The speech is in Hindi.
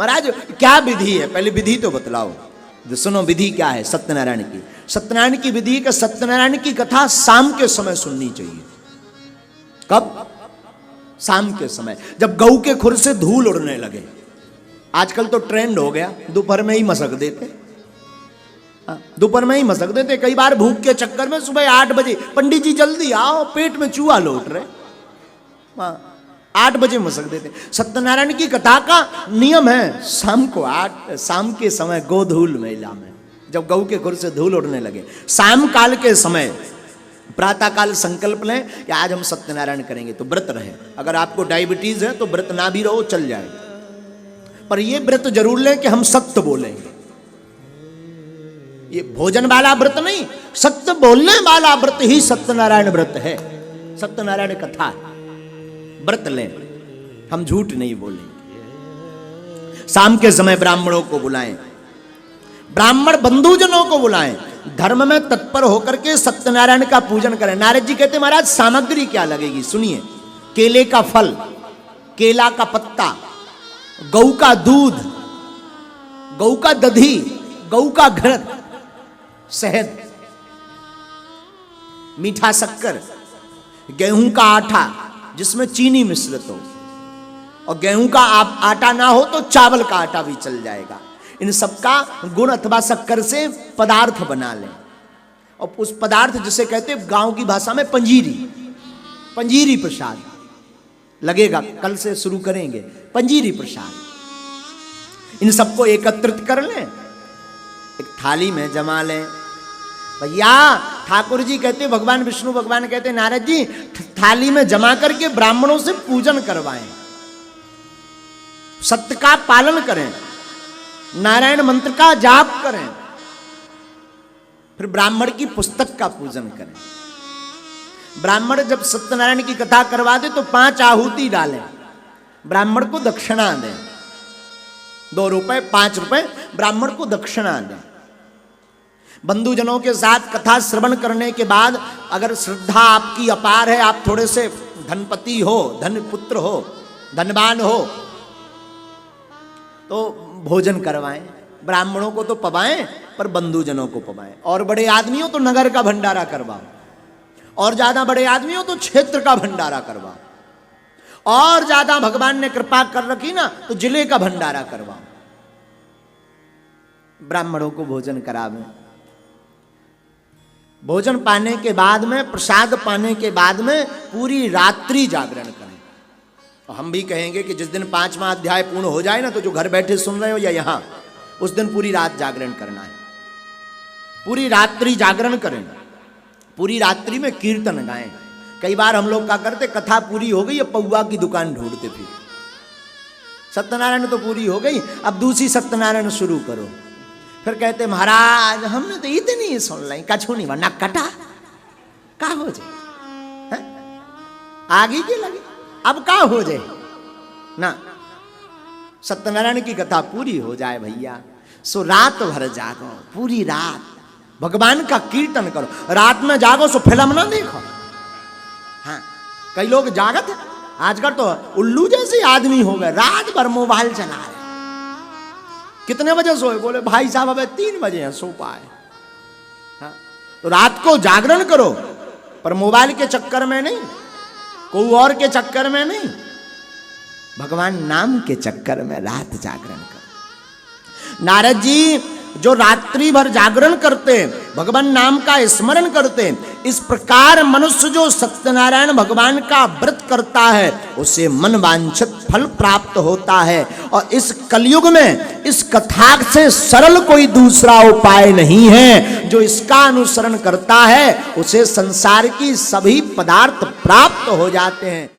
महाराज क्या विधि है, पहले विधि तो बतलाओ। सुनो विधि क्या है सत्यनारायण की। सत्यनारायण की विधि का सत्यनारायण की कथा शाम के समय सुननी चाहिए। कब? शाम के समय, जब गऊ के खुर से धूल उड़ने लगे। आजकल तो ट्रेंड हो गया, दोपहर में ही मसक देते, दोपहर में ही मसक देते। कई बार भूख के चक्कर में सुबह 8 बजे, पंडित जी जल्दी आओ, पेट में चूहा लौट रहे, 8 बजे मसक देते। सत्यनारायण की कथा का नियम है शाम को 8, शाम के समय गोधूल मेला में, जब गऊ के खुर से धूल उड़ने लगे, शाम काल के समय प्रातः काल संकल्प लें कि आज हम सत्यनारायण करेंगे, तो व्रत रहे। अगर आपको डायबिटीज है तो व्रत ना भी रहो, चल जाएगा, पर ये व्रत जरूर लें कि हम सत्य बोलेंगे। ये भोजन वाला व्रत नहीं, सत्य बोलने वाला व्रत ही सत्यनारायण व्रत है, सत्यनारायण कथा है। व्रत लें, हम झूठ नहीं बोलेंगे। शाम के समय ब्राह्मणों को बुलाएं, ब्राह्मण बंधुजनों को बुलाएं, धर्म में तत्पर होकर के सत्यनारायण का पूजन करें। नारद जी कहते महाराज सामग्री क्या लगेगी, सुनिए। केले का फल, केला का पत्ता, गऊ का दूध, गऊ का दधी, गऊ का घृत, शहद, मीठा शक्कर, गेहूं का आटा जिसमें चीनी मिश्रित हो, और गेहूं का आटा ना हो तो चावल का आटा भी चल जाएगा। इन सबका गुड़ अथवा शक्कर से पदार्थ बना लें, और उस पदार्थ जिसे कहते हैं गांव की भाषा में पंजीरी, पंजीरी प्रसाद लगेगा, कल से शुरू करेंगे पंजीरी प्रसाद। इन सबको एकत्रित कर लें, एक थाली में जमा लें। भैया ठाकुर जी कहते भगवान विष्णु भगवान कहते नारद जी थाली में जमा करके ब्राह्मणों से पूजन करवाएं, सत्य का पालन करें, नारायण मंत्र का जाप करें, फिर ब्राह्मण की पुस्तक का पूजन करें। ब्राह्मण जब सत्यनारायण की कथा करवा दे तो 5 आहुति डालें, ब्राह्मण को दक्षिणा दें, 2 रुपए 5 रुपए ब्राह्मण को दक्षिणा दें। बंधुजनों के साथ कथा श्रवण करने के बाद अगर श्रद्धा आपकी अपार है, आप थोड़े से धनपति हो, धनपुत्र हो, धनवान हो, तो भोजन करवाएं। ब्राह्मणों को तो पवाएं, पर बंधुजनों को पवाएं। और बड़े आदमी हो तो नगर का भंडारा करवाओ, और ज्यादा बड़े आदमी हो तो क्षेत्र का भंडारा करवाओ, और ज्यादा भगवान ने कृपा कर रखी ना तो जिले का भंडारा करवाओ। ब्राह्मणों को भोजन करावें। भोजन पाने के बाद में, प्रसाद पाने के बाद में पूरी रात्रि जागरण करें। और हम भी कहेंगे कि जिस दिन 5वां अध्याय पूर्ण हो जाए ना, तो जो घर बैठे सुन रहे हो या यहां, उस दिन पूरी रात जागरण करना है। पूरी रात्रि जागरण करें, पूरी रात्रि में कीर्तन गाएं। कई बार हम लोग क्या करते, कथा पूरी हो गई, अब पौवा की दुकान ढूंढते फिर। सत्यनारायण तो पूरी हो गई, अब दूसरी सत्यनारायण शुरू करो। फिर कहते महाराज हमने तो इतनी सुन ली, कछु नहीं वरना कटा का हो जाए, आगे के लगे अब का हो जाए ना। सत्यनारायण की कथा पूरी हो जाए भैया, सो रात भर जागो, पूरी रात भगवान का कीर्तन करो। रात में जागो सो फिल्म ना देखो। हाँ, कई लोग जागत है आजकल तो उल्लू जैसे आदमी हो गए, रात भर मोबाइल चला रहे। कितने बजे सोए? बोले भाई साहब अबे 3 बजे हैं, सो पाए। हाँ, तो रात को जागरण करो, पर मोबाइल के चक्कर में नहीं, कोई और के चक्कर में नहीं, भगवान नाम के चक्कर में रात जागरण करो। नारद जी जो रात्रि भर जागरण करते, भगवान नाम का स्मरण करते, इस प्रकार मनुष्य जो सत्यनारायण भगवान का व्रत करता है उसे मन वांछित फल प्राप्त होता है। और इस कलयुग में इस कथा से सरल कोई दूसरा उपाय नहीं है। जो इसका अनुसरण करता है उसे संसार की सभी पदार्थ प्राप्त हो जाते हैं।